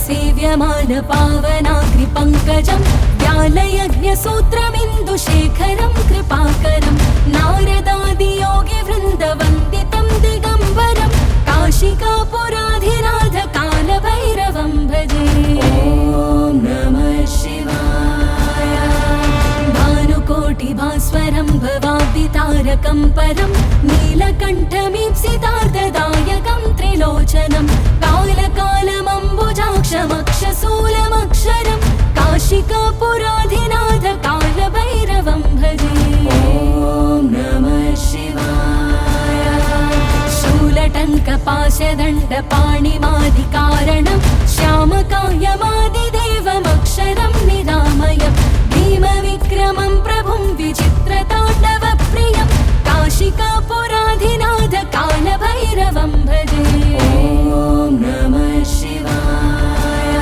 सेव्यमान पावनाग्रिपङ्कजं व्यालयज्ञसूत्रमिन्दुशेखरं कृपाकरं नारदादियोगिवृन्दवन्दितं दिगम्बरं काशिकापुराधिनाथ कालभैरवं भजे। ॐ नमः शिवाय। भानुकोटिभास्वरं भवाब्दितारकं परं नीलकण्ठमीप्सितार्धदायकं त्रिलोचनं कालकालमम्बुजाक्षमक्षशूलमक्षरं काशिकापुराधिनाथ कालभैरवं भजे। ॐ नमः शिवाय। शूलटङ्कपाशदण्डपाणिमादिकारणं श्यामकायमादिदेवमक्षरं निरामयं भीमविक्रमं प्रभुं विचित्रताण्डवप्रियं काशिकापुराधिनाथ कालभैरवं भजे। ॐ नमः शिवाय।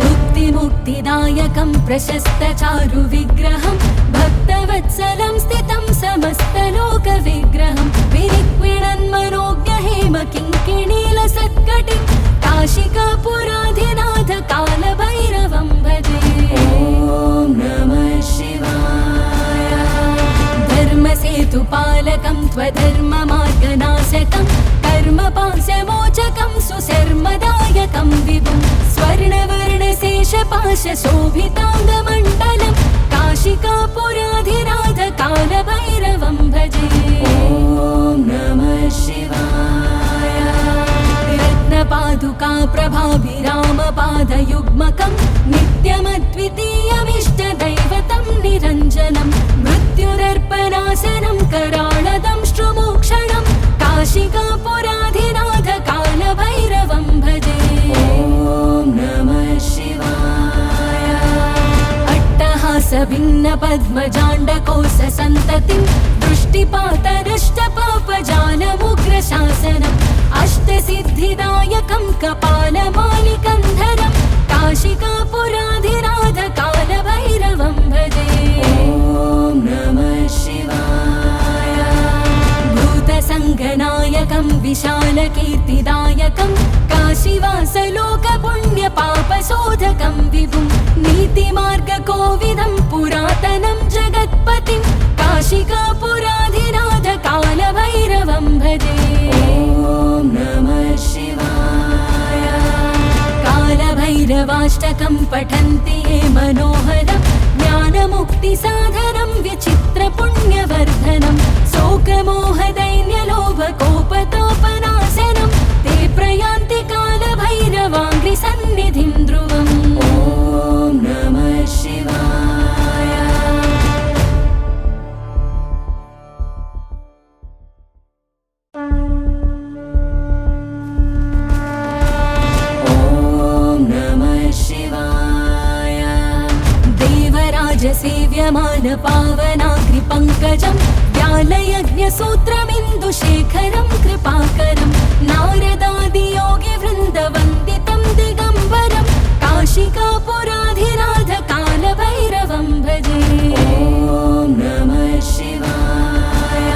भुक्तिमुक्तिदायकं प्रशस्तचारुविग्रहं भक्तवत्सलं स्थितं समस्तलोकविग्रहं विनिक्विणन्मनोज्ञहेम किङ्किणीलसत्कटिं काशिकापुराधिनाथ कालभैरवं भजे। ॐ नमः शिवाय। धर्मसेतुपालकं त्वधर्ममार्गनाशकं कर्मपाशमोचकं सुशर्मदायकं विभुं स्वर्णवर्णशेषपाशशोभिताङ्गमण्डलं काशिकापुराधिनाथ कालभैरवं भजे। ॐ नमः शिवाय। रत्नपादुका प्रभाभिरामपादयुग्मकं नित्यमद्वितीयमिष्टदैवतं निरञ्जनं मृत्युदर्पणासनं कराळदंष्ट्रुमोक्षणं काशिकापुराधिनाथ कालभैरवं भजे। ॐ नमः शिवाय। अट्टहासभिन्नपद्मजाण्डकोशसन्ततिं दृष्टिपातनष्टपापजालमुग्रशासनम् अष्टसिद्धिदायकं कपालमालिकन्धरं काशिकापुराधिनाथ कालभैरवं भजे। ॐ नमः शिवाय। भूतसङ्गनायकं विशालकीर्तिदायकं काशीवासलोकपुण्यपापशोधकं विभुं नीतिमार्गकोविदं पुरातनं जगत्पतिं काशिकापुराधिनाथ कालभैरवं भजे। ॐ नमः शिवाय। कालभैरवाष्टकं पठन्ति ये मनोहरं ज्ञानमुक्तिसाधनं विचित्रपुण्यवर्धनं शोकमोहदैन्यलोभकोपतापनाशनं ते प्रयान्ति कालभैरवाङ्घ्रिसन्निधिं ध्रुवम्। ॐ नमः शिवाय। ॐ नमः शिवाय। देवराजसेव्यमान पावनाग्रिपङ्कजं व्यालयज्ञसूत्रमिन्दुशेखरं कृपाकरं नारदादियोगिवृन्दवन्दितं दिगम्बरं काशिकापुराधिनाथ कालभैरवं भजे। ॐ नमः शिवाय।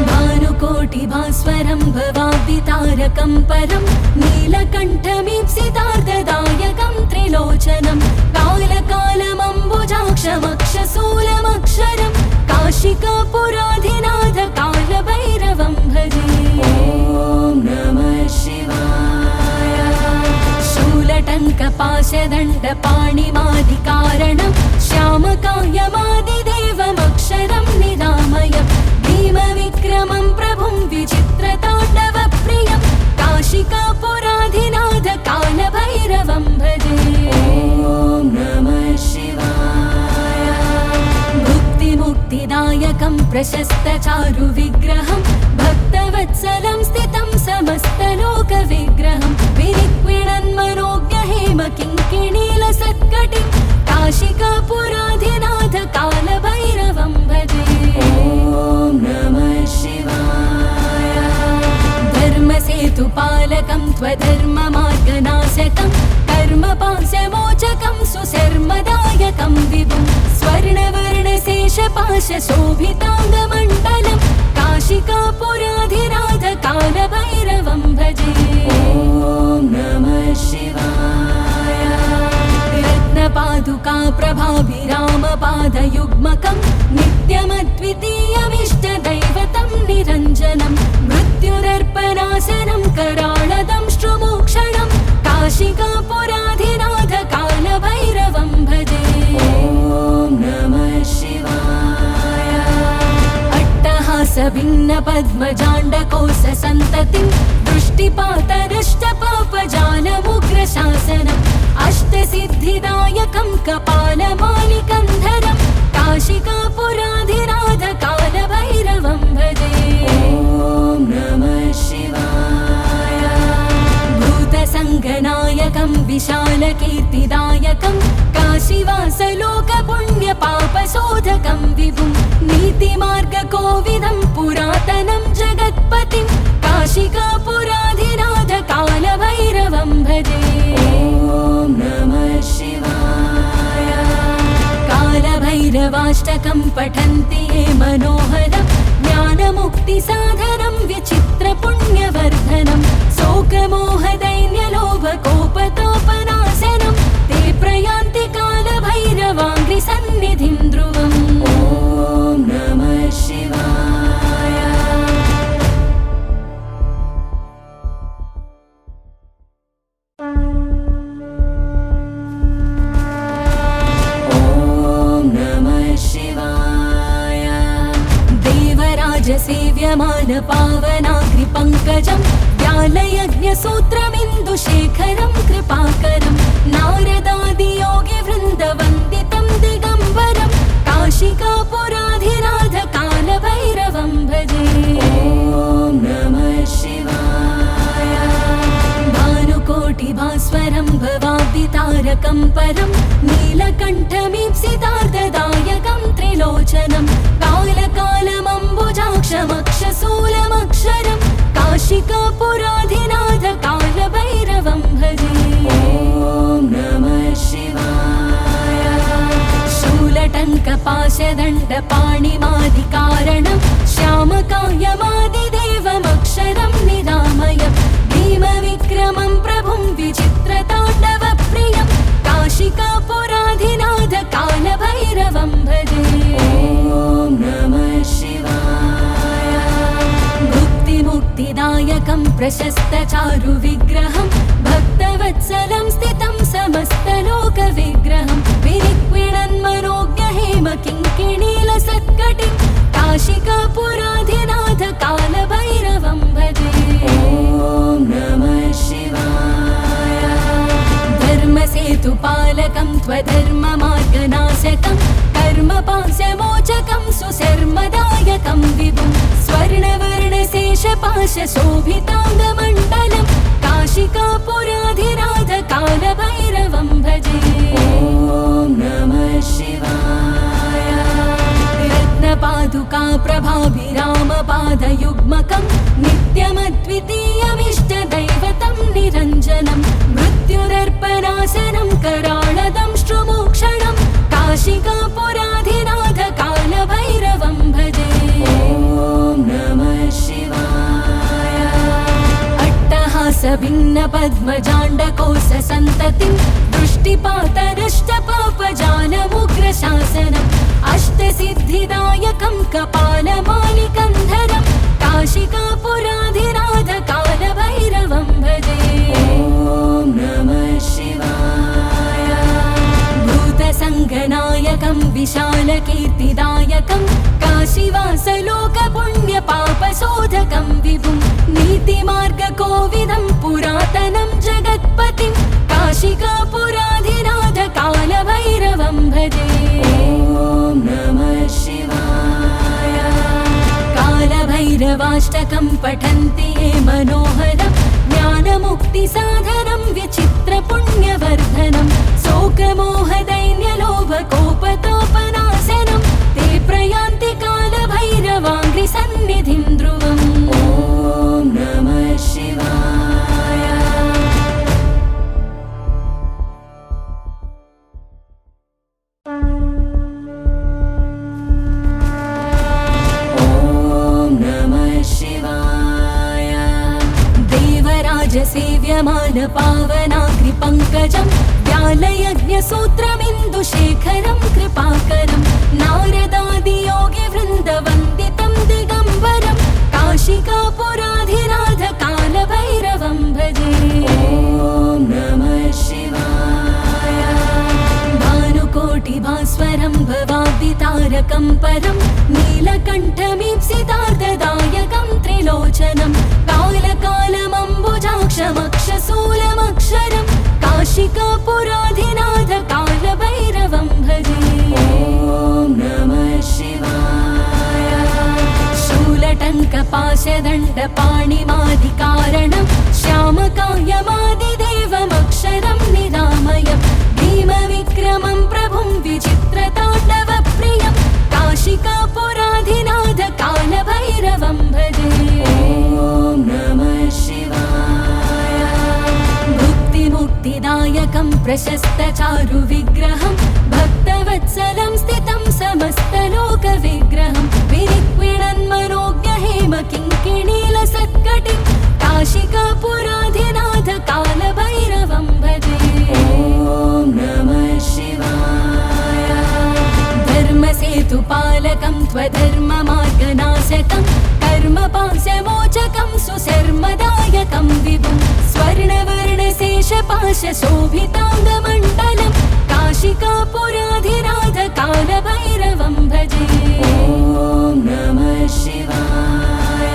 भानुकोटिभास्वरं भवाब्दितारकं परं नीलकण्ठमीप्सितार्धदायकं त्रिलोचनं कालकालमम्बुजाक्षमक्षशूलमक्षरं काशिकापुराधिनाथ कालभैरवं भजे। ॐ नमः शिवाय। शूलटङ्कपाशदण्डपाणिमादिकारणं श्यामकायमादिदेवमक्षरं निरामयं भीमविक्रमं प्रभुं विचित्रताण्डवप्रियं काशिकापुराधिनाथ कालभैरवं भजे। ॐ नमः शिवाय। भुक्तिमुक्तिदायकं प्रशस्तचारुविग्रहं भक्तवत्सलं स्थितं समस्तलोकविग्रहं विनिक्विणन्मनोज्ञहेम किङ्किणीलसत्कटिं काशिकापुराधिनाथ कालभैरवं भजे। ॐ नमः शिवाय। धर्मसेतुपालकं त्वधर्ममार्गनाशकं कर्मपाशमोचकं सुशर्मदायकं विभुं स्वर्णवर्णशेषपाशशोभिताङ्गमण्डलं काशिकापुराधिनाथ कालभैरवं भजे। ॐ नमः शिवाय। रत्नपादुका प्रभाभिरामपादयुग्मकं नित्यमद्वितीयमिष्टदैवतं निरञ्जनं मृत्युरर्पणासनं कराळदं श्रुमोक्षणं काशिकापुराधिनाथ कालभैरवं भजे। ॐ नमः शिवाय। अट्टहासभिन्नपद्मजाण्डकोशसन्ततिं दृष्टिपातनष्टपापजालमुग्रशासनम् अष्टसिद्धिदायकं कपालमालिकन्धरं काशिकापुराधिनाथ कालभैरवं भजे। ॐ नमः शिवाय। भूतसङ्गनायकं विशालकीर्तिदायकं काशीवासलोकपुण्यपापशोधकं विभुं नीतिमार्गकोविदं पुरातनं जगत्पतिं काशिकापुराधिनाथ कालभैरवं भजे। ॐ नमः शिवाय। कालभैरवाष्टकं पठन्ति ये मनोहरं ज्ञानमुक्तिसाधनं विचित्रपुण्यवर्धनं शोकमोहदैन्यलोभकोपतापनाशनं ते प्रयान्ति कालभैरवाङ्घ्रिसन्निधिं ध्रुवम्। ॐ नमः शिवाय। ॐ नमः शिवाय। देवराजसेव्यमान पावनाग्रिपङ्कजं व्यालयज्ञसूत्रमिन्दुशेखरं कृपाकरं नारदादियोगिवृन्दवन्दितं दिगम्बरं काशिकापुराधिनाथ कालभैरवं भजे। ॐ नमः शिवाय। भानुकोटिभास्वरं भवाब्दितारकं परं नीलकण्ठमीप्सितार्थदायकं त्रिलोचनं कालकालमम्बुजाक्षमक्षशूलमक्षरं काशिकापुराधिनाथ कालभैरवं भजे। ॐ नमः शिवाय। शूलटङ्कपाशदण्डपाणिमादिकारणं श्यामकायमादिदेवमक्षरं निरामयं भीमविक्रमं प्रभुं विचित्रताण्डवप्रियं काशिकापुराधिनाथ कालभैरवं भजे। ॐ नमः शिवाय। मुक्तिदायकं प्रशस्तचारुविग्रहं भक्तवत्सलं स्थितं समस्तलोकविग्रहं विनिक्विणन्मनोज्ञहेमकिङ्किणीलसत्कटिं काशिकापुराधिनाथ कालभैरवं भजे। ॐ नमः शिवाय। धर्मसेतुपालकं त्वधर्ममार्गनाशकं कर्मपाशमोचकं सुशर्मदायकं विभुं स्वर्णवर्णशेषपाशशोभिताङ्गमण्डलं काशिकापुराधिनाथ कालभैरवं भजे। ॐ नमः शिवाय। रत्नपादुका प्रभाभिरामपादयुग्मकं नित्यमद्वितीयमिष्टदैवतं निरञ्जनं मृत्युरर्पणासनं कराळदं श्रुमोक्षणं काशिकापुराधिनाथ कालभैरवं भजे। ॐ नमः शिवाय। अट्टहासभिन्नपद्मजाण्डकोशसन्ततिं दृष्टिपातनष्टपापजालमुग्रशासनम् अष्टसिद्धिदायकं कपालमालिकन्धरं काशिकापुराधिनाथ कालभैरवं भजे। ॐ नमः शिवाय। भूतसङ्गनायकं विशालकीर्तिदायकं काशीवासलोकपुण्यपापशोधकं विभुं नीतिमार्गकोविदं पुरातनं जगत्पतिं काशिकापुराधिनाथ कालभैरवं भजे। ॐ नमः शिवाय। कालभैरवाष्टकं पठन्ति ये मनोहरं ज्ञानमुक्तिसाधनं विचित्रपुण्यवर्धनं शोकमोहदैन्यलोभकोपतापनाशनं ते प्रयान्ति कालभैरवाङ्घ्रिसन्निधिं ध्रुवम्। ॐ नमः शिवाय। ॐ नमः शिवाय। सेव्यमान पावनाग्रिपङ्कजं व्यालयज्ञसूत्रमिन्दुशेखरं कृपाकरं नारदादियोगिवृन्दवन्दितं दिगम्बरं काशिकापुराधिनाथ कालभैरवं भजे। ॐ नमः शिवाय। भानुकोटिभास्वरं भवाब्दितारकं परं नीलकण्ठमीप्सितार्धदायकं त्रिलोचनं कालकालमम्बुजाक्षमक्षशूलमक्षरं काशिकापुराधिनाथ कालभैरवं भजे। ॐ नमः शिवाय। शूलटङ्कपाशदण्डपाणिमादिकारणं श्यामकायमादिदेवमक्षरं निरामयं भीमविक्रमं प्रभुं विचित्रताण्डवप्रियं काशिकापुराधिनाथ कालभैरवं भजे। ॐ नमः शिवाय। भुक्तिमुक्तिदायकं प्रशस्तचारुविग्रहं भक्तवत्सलं स्थितं समस्तलोकविग्रहं विनिक्विणन्मनोज्ञहेम किङ्किणीलसत्कटिं काशिकापुराधिनाथ कालभैरवं भजे। ॐ नमः शिवाय। धर्मसेतुपालकं त्वधर्ममार्गनाशकं कर्मपाशमोचकं सुशर्मदायकं विभुं स्वर्णवर्णशेषपाशशोभिताङ्गमण्डलं काशिकापुराधिनाथ कालभैरवं भजे। ॐ नमः शिवाय।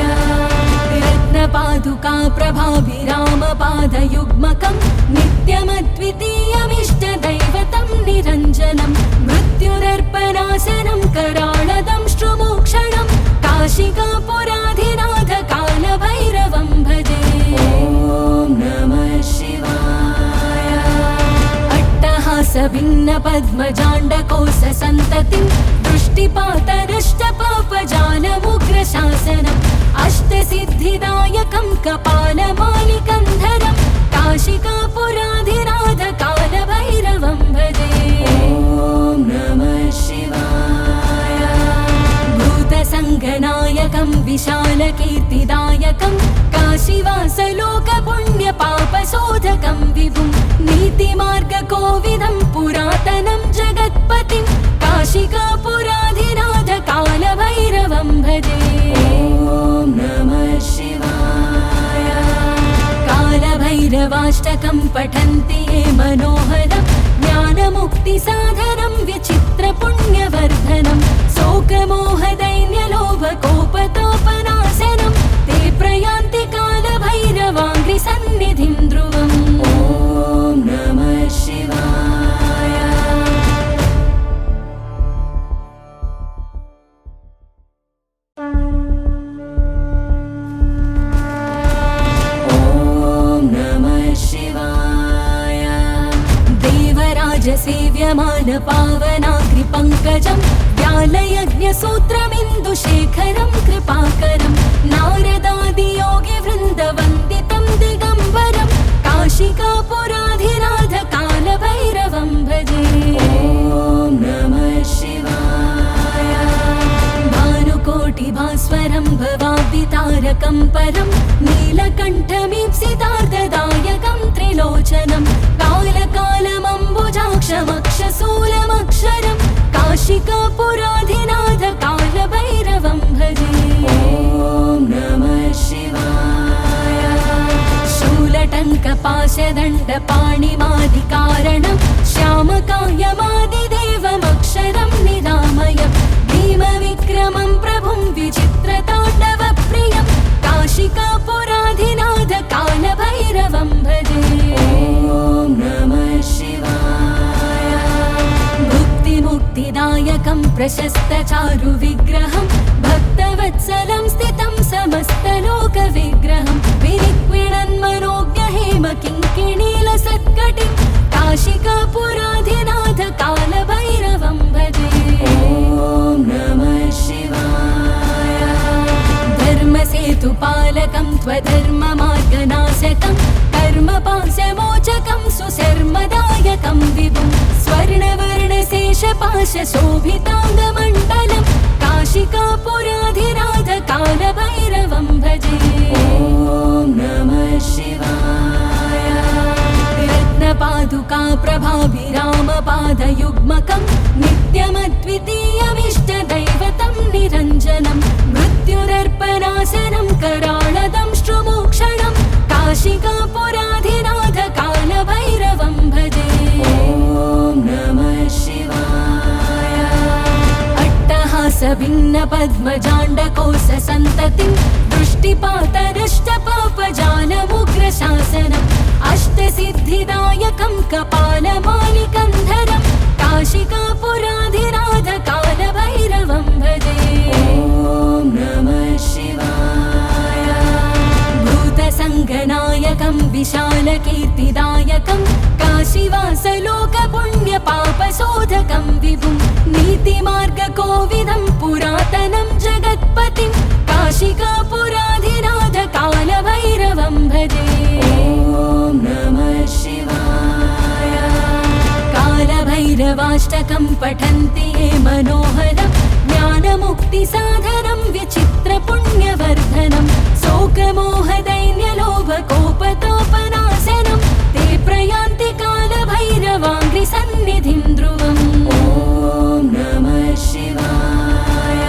रत्नपादुका प्रभाभिरामपादयुग्मकं नित्यमद्वितीयमिष्टदैवतं निरञ्जनं मृत्युदर्पणासनं कराळदंष्ट्रुमोक्षणं काशिकापुराधिनाथ कालभैरवं भजे। ॐ नमः शिवाय। अट्टहासभिन्नपद्मजाण्डकोशसन्ततिं दृष्टिपातनष्टपापजालमुग्रशासनम् अष्टसिद्धिदायकं कपालमालिकन्धरं काशिकापुराधिनाथ कालभैरवं भजे। ॐ नमः शिवाय। भूतसङ्गनायकं विशालकीर्तिदायकं काशीवासलोकपुण्यपापशोधकं विभुं नीतिमार्गकोविदं पुरातनं जगत्पतिं काशिकापुराधिनाथ कालभैरवं भजे। ॐ नमः शिवाय। कालभैरवाष्टकं पठन्ति ये मनोहरं ज्ञानमुक्तिसाधनं विचित्रपुण्यवर्धनं शोकमोहदैन्यलोभकोपतापनाशनं ते प्रयान्ति कालभैरवाङ्घ्रिसन्निधिं ध्रुवम्। ॐ नमः शिवाय। ॐ नमः शिवाय। देवराजसेव्यमान पावनाग्रिपङ्कजं व्यालयज्ञसूत्रमिन्दुशेखरं कृपाकरं नारदादियोगिवृन्दवन्दितं दिगम्बरं काशिकापुराधिनाथ कालभैरवं भजे। ॐ नमः शिवाय। भानुकोटिभास्वरं भवाब्दितारकं परं नीलकण्ठमीप्सितार्धदायकं त्रिलोचनं कालकालमम्बुजाक्षमक्षशूलमक्षरं काशिकापुराधिनाथ कालभैरवं भजे। ॐ नमः शिवाय। शूलटङ्कपाशदण्डपाणिमादिकारणं श्यामकायमादिदेवमक्षरं निरामयं भीमविक्रमं प्रभुं विचित्रताण्डवप्रियं काशिकापुराधिनाथ कालभैरवं भजे। ॐ नमः शिवाय। भुक्तिमुक्तिदायकं प्रशस्तचारुविग्रहं भक्तवत्सलं स्थितं समस्तलोकविग्रहं विनिक्विणन्मनोज्ञहेम किङ्किणीलसत्कटिं काशिकापुराधिनाथ कालभैरवं भजे। ॐ नमः शिवाय। धर्मसेतुपालकं त्वधर्ममार्गनाशकं कर्मपाशमोचकं सुशर्मदायकं विभुं स्वर्णवर्णशेषपाशशोभिताङ्गमण्डलं काशिकापुराधिनाथ कालभैरवं भजे। ॐ नमः शिवाय। रत्नपादुका प्रभाभिरामपादयुग्मकं नित्यमद्वितीयमिष्टदैवतं निरञ्जनं मृत्युरर्पणासनं कराळदं श्रुमोक्षणं काशिकापुराधिनाथ कालभैरवं भजे। ॐ नमः शिवाय। अट्टहासभिन्न पद्मजाण्डकोश सन्ततिं दृष्टिपातनष्टपापजालमुग्रशासनम् अष्टसिद्धिदायकं कपालमालिकन्धरं काशिकापुराधिनाथ कालभैरवं भजे। ॐ नमः शिवाय। भूतसङ्गनायकं विशालकीर्तिदायकं काशीवासलोकपुण्यपापशोधकं विभुं नीतिमार्गकोविदं पुरातनं जगत्पतिं काशिकापुराधिनाथ कालभैरवं भजे। ॐ नमः शिवाय। कालभैरवाष्टकं पठन्ति ये मनोहरं ज्ञानमुक्तिसाधनं विचित्रपुण्यवर्धनं शोकमोहदैन्यलोभकोपतापनाशनं ते प्रयान्ति कालभैरवाङ्घ्रिसन्निधिं ध्रुवम्। ॐ नमः शिवाय।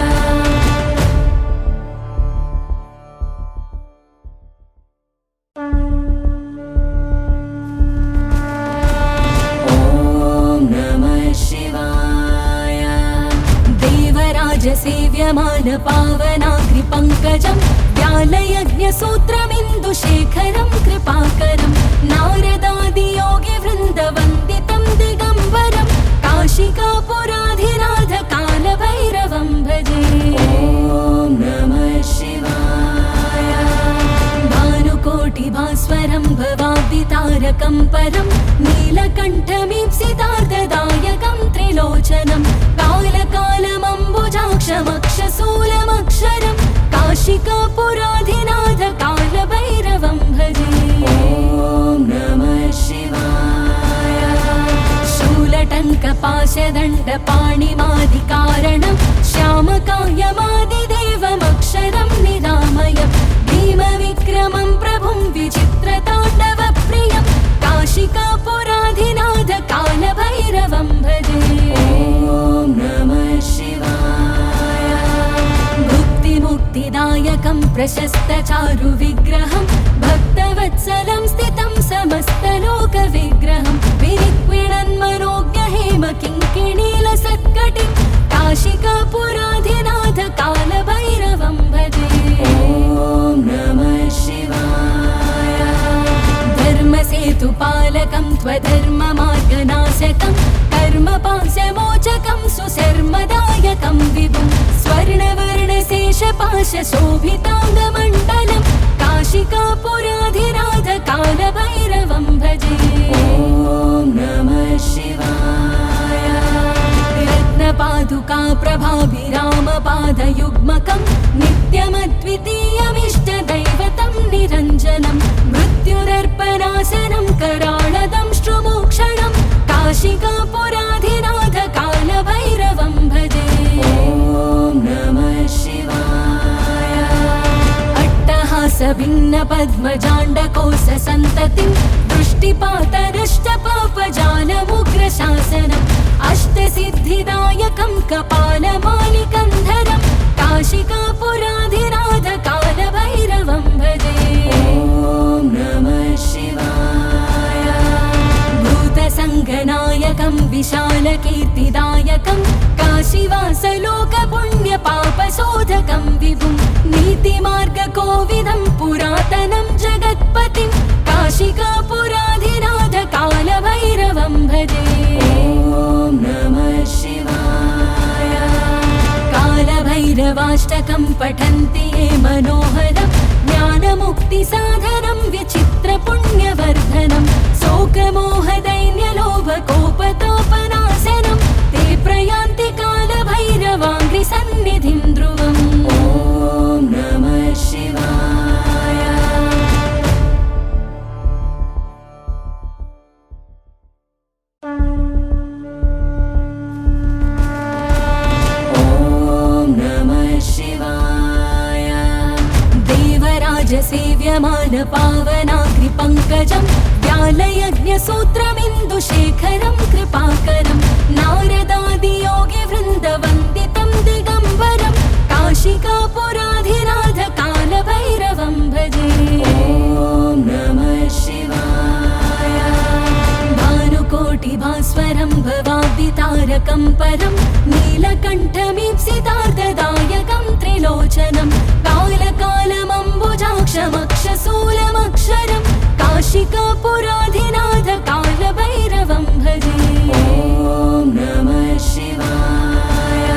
सेव्यमान पावनाग्रिपङ्कजं व्यालयज्ञसूत्रमिन्दुशेखरं कृपाकरं नारदादियोगिवृन्दवन्दितं दिगम्बरं काशिकापुराधिनाथ कालभैरवं भजे। ॐ नमः शिवाय। भानुकोटिभास्वरं भवाब्दितारकं परं नीलकण्ठमीप्सितार्धदायकं त्रिलोचनं कालकालमम्बुजाक्षमक्षशूलमक्षरं काशिकापुराधिनाथ कालभैरवं भजे। ॐ नमः शिवाय। शूलटङ्कपाशदण्डपाणिमादिकारणं श्यामकायमादिदेवमक्षरं निरामयं भीमविक्रमं प्रभुं विचित्रताण्डवप्रियं काशिकापुराधिनाथ कालभैरवं भजे। ॐ नमः शिवाय। मुक्तिदायकं प्रशस्तचारुविग्रहं भक्तवत्सलं स्थितं समस्तलोकविग्रहं विनिक्विणन्मनोज्ञहेमकिङ्किणीलसत्कटिं काशिकापुराधिनाथ कालभैरवं भजे। ॐ नमः शिवाय। धर्मसेतुपालकं त्वधर्ममार्गनाशकं कर्मपाशमोचकं सुशर्मदायकं विभुं स्वर्णवर्णशेषपाशशोभिताङ्गमण्डलं काशिकापुराधिनाथ कालभैरवं भजे। ॐ नमः शिवाय। रत्नपादुका प्रभाभिरामपादयुग्मकं नित्यमद्वितीयमिष्टदैवतं निरञ्जनं मृत्युरर्पणासनं कराळदं श्रुमोक्षणं काशिकापुराधिनाथ कालभैरवं भजे। ॐ नमः शिवाय। अट्टहासभिन्न पद्मजाण्डकोश सन्ततिं दृष्टिपातनष्टपापजालमुग्रशासनम् अष्टसिद्धिदायकं कपालमालिकन्धरं काशिकापुराधिनाथ कालभैरवं भजे। ॐ नमः शिवाय। भूतसङ्गनायकं विशालकीर्तिदायकं काशीवासलोकपुण्यपापशोधकं विभुं नीतिमार्गकोविदं पुरातनं जगत्पतिं काशिकापुराधिनाथ कालभैरवं भजे। ॐ नमः शिवाय। कालभैरवाष्टकं पठन्ति ये मनोहरं ज्ञानमुक्तिसाधनं विचित्रपुण्यवर्धनं शोकमोहदैन्यलोभकोपतापनाशनं ते प्रयान्ति कालभैरवाङ्घ्रिसन्निधिं ध्रुवम्। ॐ नमः शिवाय। सेव्यमान पावनाग्रिपङ्कजं व्यालयज्ञसूत्रमिन्दुशेखरं कृपाकरं नारदादियोगिवृन्दवन्दितं दिगम्बरं काशिकापुराधिनाथ कालभैरवं भजे। ॐ नमः शिवाय। भानुकोटिभास्वरं भवाब्दितारकं परं नीलकण्ठमीप्सितार्धदायकं त्रिलोचनं कालकालमम्बुजाक्षमक्षशूलमक्षरं काशिकापुराधिनाथ कालभैरवं भजे। ॐ नमः शिवाय।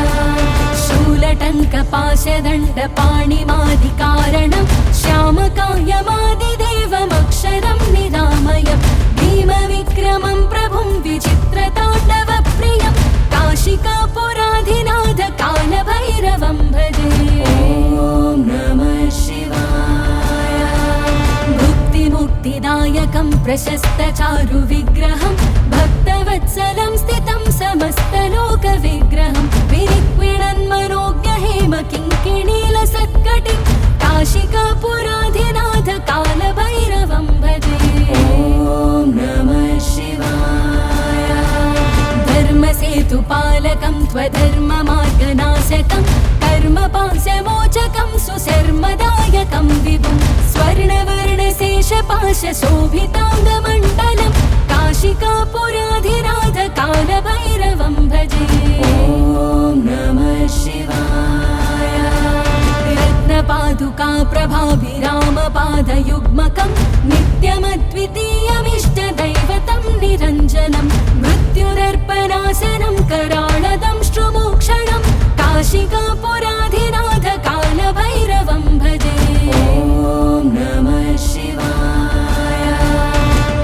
शूलटङ्कपाशदण्डपाणिमादिकारणं श्यामकायमादिदेवमक्षरं निरामयं भीमविक्रमं प्रभुं विचित्रताण्डवप्रियं काशिकापुराधिनाथ कालभैरवं भजे। ॐ नमः शिवाय। मुक्तिदायकं प्रशस्तचारुविग्रहं भक्तवत्सलं स्थितं समस्तलोकविग्रहं विनिक्विणन्मनोज्ञहेम किङ्किणीलसत्कटिं काशिकापुराधिनाथ कालभैरवं भजे। ॐ नमः शिवाय। धर्मसेतुपालकं त्वधर्ममार्गनाशकं कर्मपाशमोचकं सुशर्मदायकं विभुं स्वर्णवर्णशेषपाशशोभिताङ्गमण्डलं काशिकापुराधिनाथ कालभैरवं भजे। ॐ नमः शिवाय। रत्नपादुका प्रभाभिरामपादयुग्मकं नित्यमद्वितीयमिष्टदैवतं निरञ्जनं मृत्युदर्पणासनं कराळदंष्ट्रुमोक्षणं काशिकापुराधिनाथ कालभैरवं भजे। ॐ नमः शिवाय।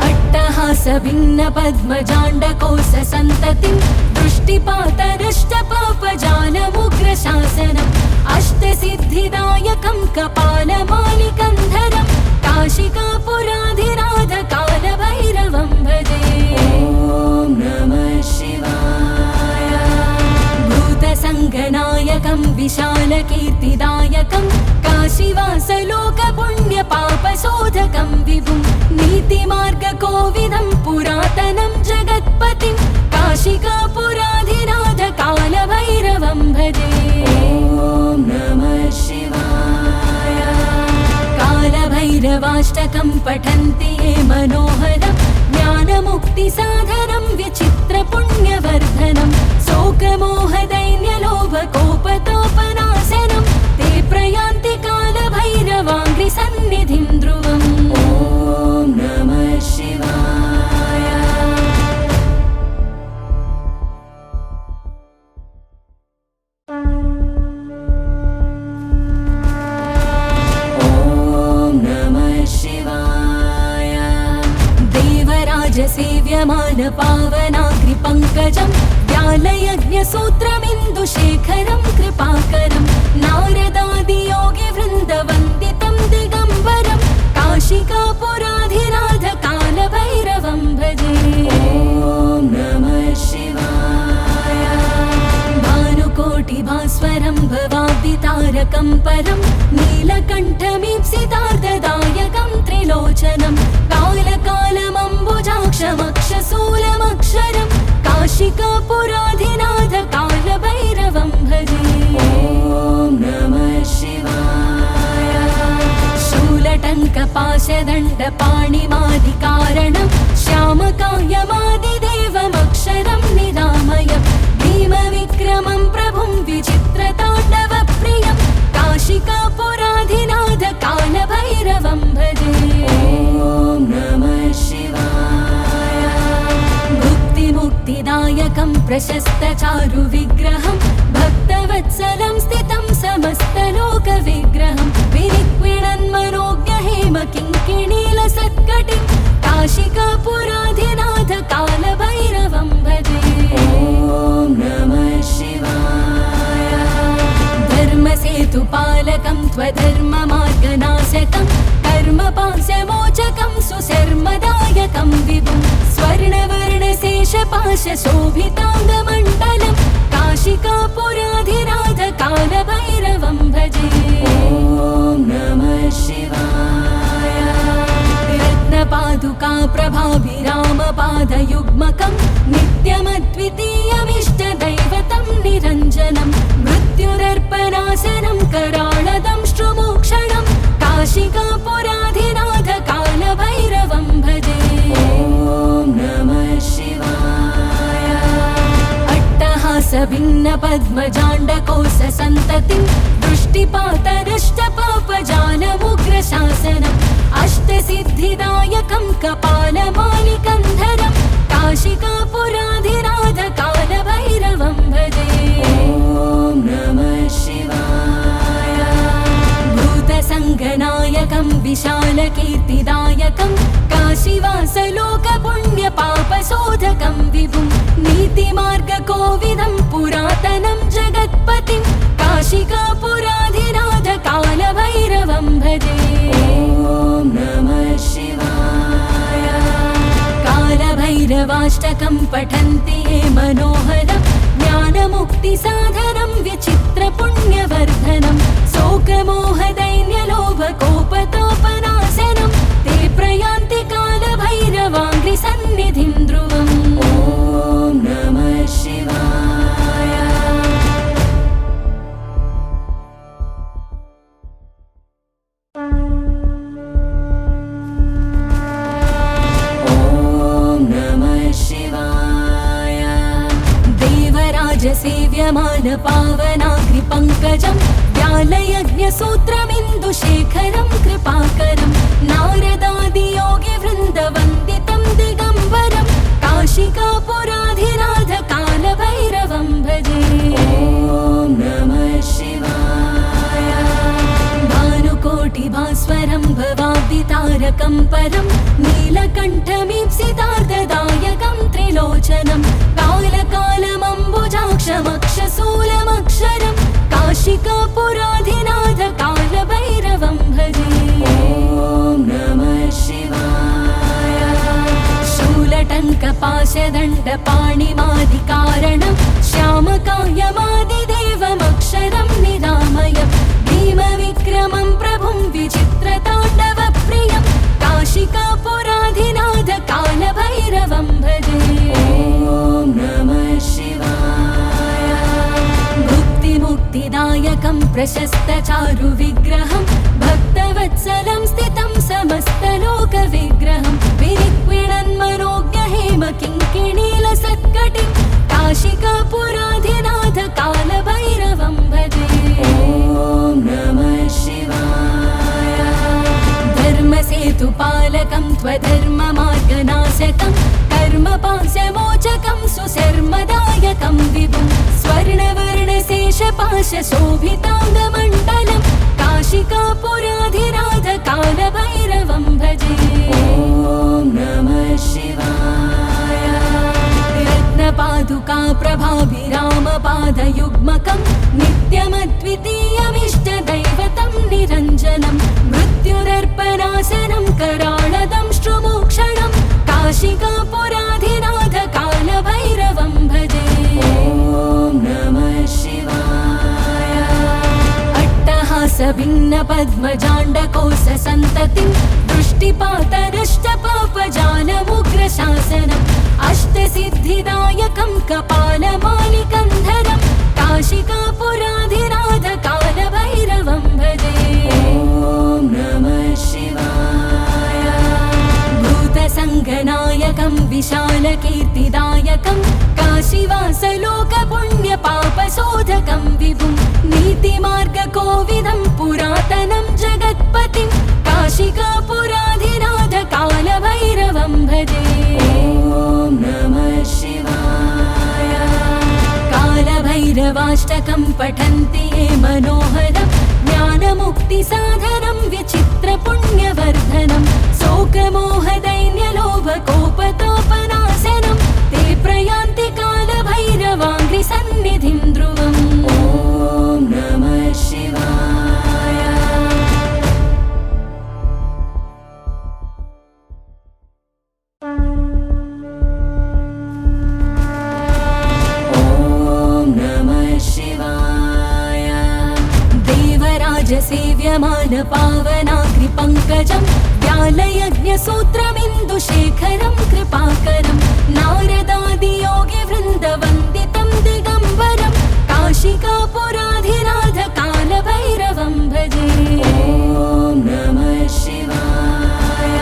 अट्टहासभिन्नपद्मजाण्डकोशसन्ततिं दृष्टिपातनष्टपापजालमुग्रशासनम् अष्टसिद्धिदायकं कपालमालिकन्धरं काशिकापुराधिनाथ कालभैरवं भजे। ॐ नमः शिवाय। भूतसङ्गनायकं विशालकीर्तिदायकं काशीवासलोकपुण्यपापशोधकं विभुं नीतिमार्गकोविदं पुरातनं जगत्पतिं काशिकापुराधिनाथ कालभैरवं भजे। ॐ नमः शिवाय। कालभैरवाष्टकं पठन्ति ये मनोहरं ज्ञानमुक्तिसाधनं विचित्रपुण्यवर्धनं शोकमोहदैन्यलोभकोपतापनाशनं ते प्रयान्ति कालभैरवाङ्घ्रिसन्निधिं ध्रुवम्। ॐ नमः शिवाय। ॐ नमः शिवाय। देवराजसेव्यमान पावनाग्रिपङ्कजं व्यालयज्ञसूत्रमिन्दुशेखरं कृपाकरं नारदादियोगिवृन्दवन्दितं दिगम्बरं काशिकापुराधिनाथ कालभैरवं भजे। ॐ नमः शिवाय। भानुकोटिभास्वरं भवाब्दितारकं परं नीलकण्ठमीप्सितार्धदायकं त्रिलोचनं कालकालमम्बुजाक्षमक्षशूलमक्षरं काशिकापुराधिनाथ कालभैरवं भजे। ॐ नमः शिवाय। शूलटङ्कपाशदण्डपाणिमादिकारणं श्यामकायमादिदेवमक्षरं निरामयं भीमविक्रमं प्रभुं विचित्रताण्डवप्रियं काशिकापुराधिनाथ कालभैरवं भजे। ॐ नमः शिवाय। मुक्तिदायकं प्रशस्तचारुविग्रहं भक्तवत्सलं स्थितं समस्तलोकविग्रहं विनिक्विणन्मनोज्ञहेम किङ्किणीलसत्कटिं काशिकापुराधिनाथ कालभैरवं भजे। ॐ नमः शिवाय। धर्मसेतुपालकं त्वधर्ममार्गनाशकं कर्मपाशमोचकं सुशर्मदायकं विभुं स्वर्णवर्णशेषपाशशोभिताङ्गमण्डलं काशिकापुराधिनाथ कालभैरवं भजे। ॐ नमः शिवाय। रत्नपादुका प्रभाभिरामपादयुग्मकं नित्यमद्वितीयमिष्टदैवतं निरञ्जनं मृत्युरर्पणासनं कराळदं श्रुमोक्षणं काशिकापुराधिनाथ कालभैरवं भजे। ॐ नमः शिवाय। अट्टहासभिन्न पद्मजाण्डकोश सन्ततिं दृष्टिपातनष्टपापजालमुग्रशासनम् अष्टसिद्धिदायकं कपालमालिकन्धरं काशिकापुराधिनाथ कालभैरवं भजे। ॐ नमः शिवाय। भूतसङ्गनायकं विशालकीर्तिदायकं काशीवासलोकपुण्यपापशोधकं विभुं नीतिमार्गकोविदं पुरातनं जगत्पतिं काशिकापुराधिनाथ कालभैरवं भजे। ॐ नमः शिवाय। कालभैरवाष्टकं पठन्ति ये मनोहरं ज्ञानमुक्तिसाधनं विचित्रपुण्यवर्धनं शोकमोहदैन्यलोभकोपतापनाशनं ते प्रयान्ति कालभैरवाङ्घ्रिसन्निधिं ध्रुवम्। ॐ नमः शिवाय। सेव्यमान पावनाग्निपङ्कजं व्यालयज्ञसूत्रमिन्दुशेखरं कृपाकरं नारदादियोगिवृन्दवन्दितं दिगम्बरं काशिकापुराधिनाथ कालभैरवं भजे। ॐ नमः शिवाय। भानुकोटिभास्वरं भवाब्दितारकं परं नीलकण्ठमीप्सितार्धदायकं त्रिलोचनं कालकालमम्बुजाक्षमक्षशूलमक्षरं काशिकापुराधिनाथ कालभैरवं भजे। ॐ नमः शिवाय। शूलटङ्कपाशदण्डपाणिमादिकारणं श्यामकायमादिदेवमक्षरं निरामयं भीमविक्रमं प्रभुं विचित्रताण्डवप्रियं काशिकापुराधिनाथ कालभैरवं भजे। ॐ नमः शिवाय। मुक्तिदायकं प्रशस्तचारुविग्रहं भक्तवत्सलं स्थितं समस्तलोकविग्रहं विनिक्विणन्मनोज्ञहेमकिङ्किणीलसत्कटिं काशिकापुराधिनाथ कालभैरवं भजे। ॐ नमः शिवाय। धर्मसेतुपालकं त्वधर्ममार्गनाशकं कर्मपाशमोचकं सुशर्मदायकं विभुं स्वर्णवर्णशेषपाशशोभिताङ्गमण्डलं काशिकापुराधिनाथ कालभैरवं भजे। ॐ नमः शिवाय। रत्नपादुका प्रभाभिरामपादयुग्मकं नित्यमद्वितीयमिष्टदैवतं निरञ्जनं मृत्युरर्पणासनं कराळदं श्रुमोक्षणं काशिकापुराधिनाथ कालभैरवं भजे। ॐ नमः शिवाय। अट्टहासभिन्न पद्मजाण्डकोश सन्ततिं दृष्टिपातनष्टपापजालमुग्रशासनम् अष्टसिद्धिदायकं कपालमालिकन्धरं काशिकापुराधिनाथ कालभैरवं भजे। ॐ नमः शिवाय। भूतसङ्गनायकं विशालकीर्तिदायकं काशीवासलोकपुण्यपापशोधकं विभुं नीतिमार्गकोविदं पुरातनं जगत्पतिं काशिकापुराधिनाथ कालभैरवं भजे। ॐ नमः शिवाय। कालभैरवाष्टकं पठन्ति ये मनोहरं ज्ञानमुक्तिसाधनं विचित्रपुण्यवर्धनं शोकमोहदैन्यलोभकोपतापनाशनं ते प्रयान्ति कालभैरवाङ्घ्रिसन्निधिं ध्रुवम्। ॐ नमः शिवाय। ॐ नमः शिवाय। देवराजसेव्यमान पावनाग्रिपङ्कजं व्यालयज्ञसूत्रमिन्दुशेखरं कृपाकरं नारदादियोगिवृन्दवन्दितं दिगम्बरं काशिकापुराधिनाथ कालभैरवं भजे। ॐ नमः शिवाय।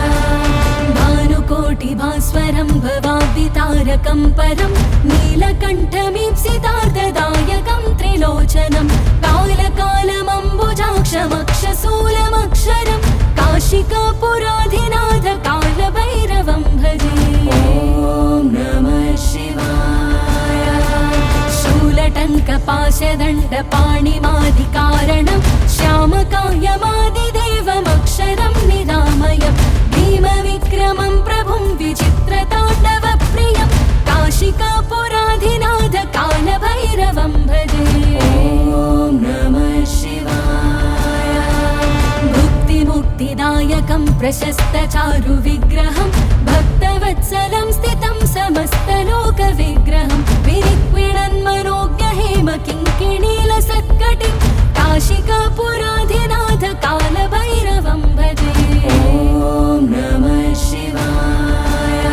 भानुकोटिभास्वरं भवाब्दितारकं परं नीलकण्ठमीप्सितार्धदायकं त्रिलोचनं कालकालमम्बुजाक्षमक्षशूलमक्षरं काशिकापुराधिनाथ कालभैरवं भजे। ॐ नमः शिवाय। शूलटङ्कपाशदण्डपाणिमादिकारणं श्यामकायमादिदेवमक्षरं निरामयं भीमविक्रमं प्रभुं विचित्रताण्डवप्रियं काशिकापुराधिनाथ कालभैरवं भजे। ॐ नमः शिवाय। भुक्तिमुक्तिदायकं प्रशस्तचारुविग्रहं भक्तवत्सलं स्थितं समस्तलोकविग्रहं विनिक्विणन्मनोज्ञहेम किङ्किणीलसत्कटिं काशिकापुराधिनाथ कालभैरवं भजे। ॐ नमः शिवाय।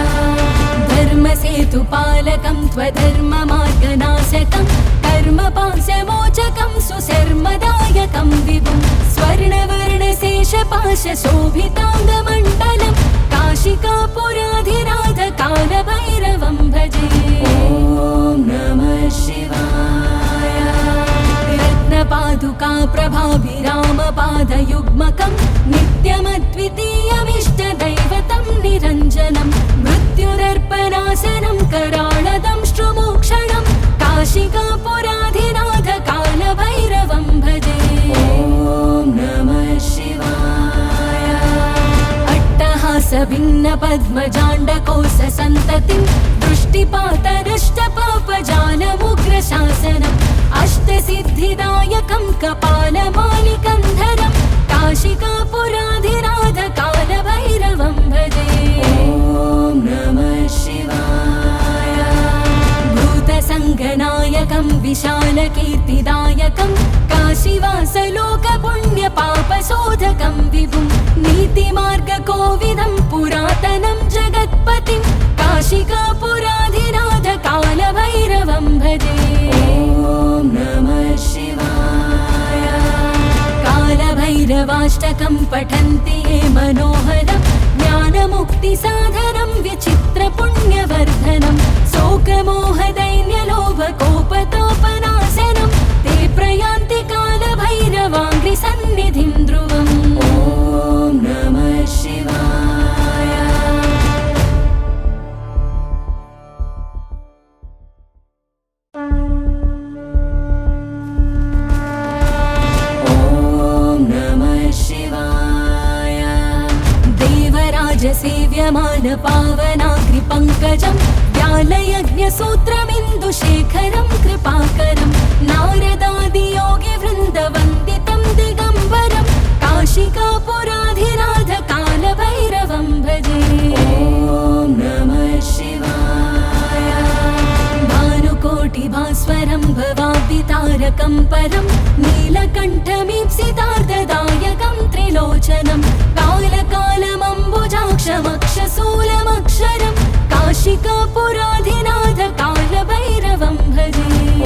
धर्मसेतुपालकं त्वधर्ममार्गनाशकं कर्मपाशमोचकं सुशर्मदायकं विभुं स्वर्णवर्णशेषपाशशोभिताङ्गमण्डलं काशिकापुराधिनाथ कालभैरवं भजे। ॐ नमः शिवाय। रत्नपादुका प्रभाभिरामपादयुग्मकं नित्यमद्वितीयमिष्टदैवतं निरञ्जनं मृत्युदर्पणासनं कराळदंष्ट्रुमोक्षणं काशिकापुराधिनाथ कालभैरवं भजे। ॐ नमः शिवाय। अट्टहासभिन्नपद्मजाण्डकोशसन्ततिं दृष्टिपातनष्टपापजालमुग्रशासनम् अष्टसिद्धिदायकं कपालमालिकन्धरं काशिकापुराधिनाथ कालभैरवं भजे। ॐ नमः शिवाय। भूतसङ्गनायकं विशालकीर्तिदायकं काशीवासलोकपुण्यपापशोधकं विभुं नीतिमार्गकोविदं पुरातनं जगत्पतिं काशिकापुराधिनाथ कालभैरवं भजे। ॐ नमः शिवाय। कालभैरवाष्टकं पठन्ति ये मनोहरं ज्ञानमुक्तिसाधनं विचित्रपुण्यवर्धनं शोकमोहदैन्यलोभकोपतापनाशनं ते प्रयान्ति कालभैरवाङ्घ्रिसन्निधिं ध्रुवम्। ॐ नमः शिवाय। ॐ नमः शिवाय। देवराजसेव्यमान पावनाग्रिपङ्कजं व्यालयज्ञसूत्रमिन्दुशेखरं कृपाकरं नारदादियोगिवृन्दवन्दितं दिगम्बरं काशिकापुराधिनाथ कालभैरवं भजे। ॐ नमः शिवाय। भानुकोटिभास्वरं भवाब्दितारकं परं नीलकण्ठमीप्सितार्धदायकं त्रिलोचनं कालकालमम्बुजाक्षमक्षशूलमक्षरं काशिकापुराधिनाथ कालभैरवं भजे। ॐ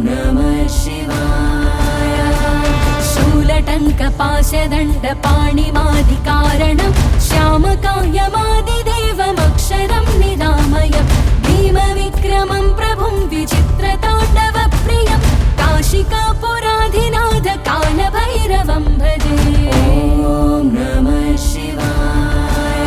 नमः शिवाय। शूलटङ्कपाशदण्डपाणिमादिकारणं श्यामकायमादिदेवमक्षरं निरामयं भीमविक्रमं प्रभुं विचित्रताण्डवप्रियं काशिकापुराधिनाथ कालभैरवं भजे। ॐ नमः शिवाय।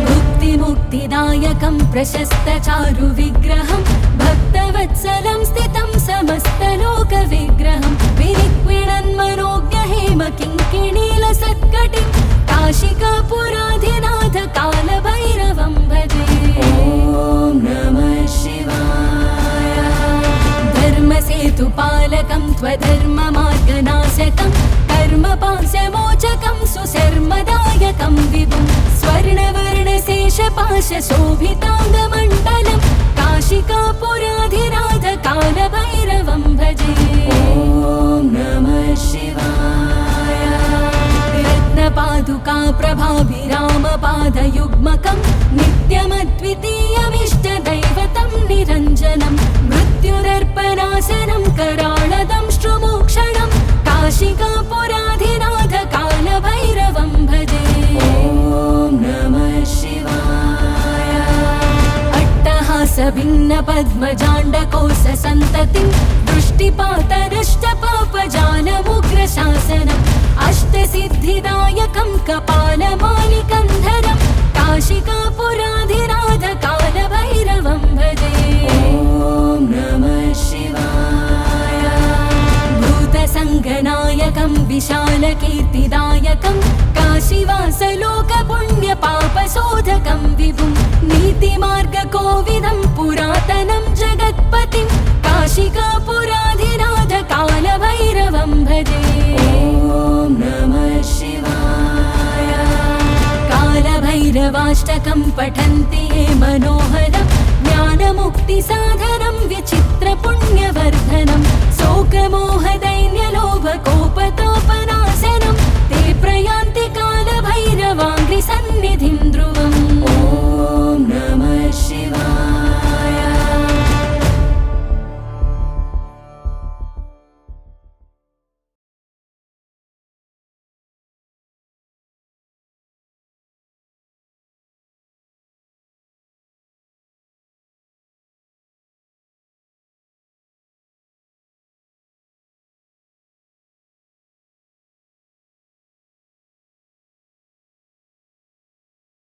भुक्तिमुक्तिदायकं प्रशस्तचारुविग्रहं भक्तवत्सलं स्थितं समस्तलोकविग्रहं विनिक्विणन्मनोज्ञहेम किङ्किणीलसत्कटिं काशिकापुराधिनाथ कालभैरवं भजे। ॐ नमः शिवाय। धर्मसेतुपालकं त्वधर्ममार्गनाशकं कर्मपाशमोचकं सुशर्मदायकं विभुं स्वर्णवर्णशेषपाशशोभिताङ्गमण्डलं काशिकापुराधिनाथ कालभैरवं भजे। ॐ नमः शिवाय। प्रभाभिरामपादयुग्मकं नित्यमद्वितीयमिष्टदैवतं निरञ्जनं मृत्युदर्पणासनं कराळदं श्रुमोक्षणं काशिकापुराधिनाथ कालभैरवं भजे। ॐ नमः शिवाय। अट्टहासभिन्न पद्मजाण्डकोश सन्ततिं दृष्टिपातनष्टपापजालमुग्रशासनम् अष्टसिद्धिदायकं कपालमालिकन्धरं काशिकापुराधिनाथ कालभैरवं भजे। ॐ नमः शिवाय। भूतसङ्गनायकं विशालकीर्तिदायकं काशीवासलोकपुण्यपापशोधकं विभुं नीतिमार्गकोविदं पुरातनं जगत्पतिं काशिकापुराधिनाथ कालभैरवं भजे। ॐ नमः शिवाय। कालभैरवाष्टकं पठन्ति ये मनोहरं ज्ञानमुक्तिसाधनं विचित्रपुण्यवर्धनम्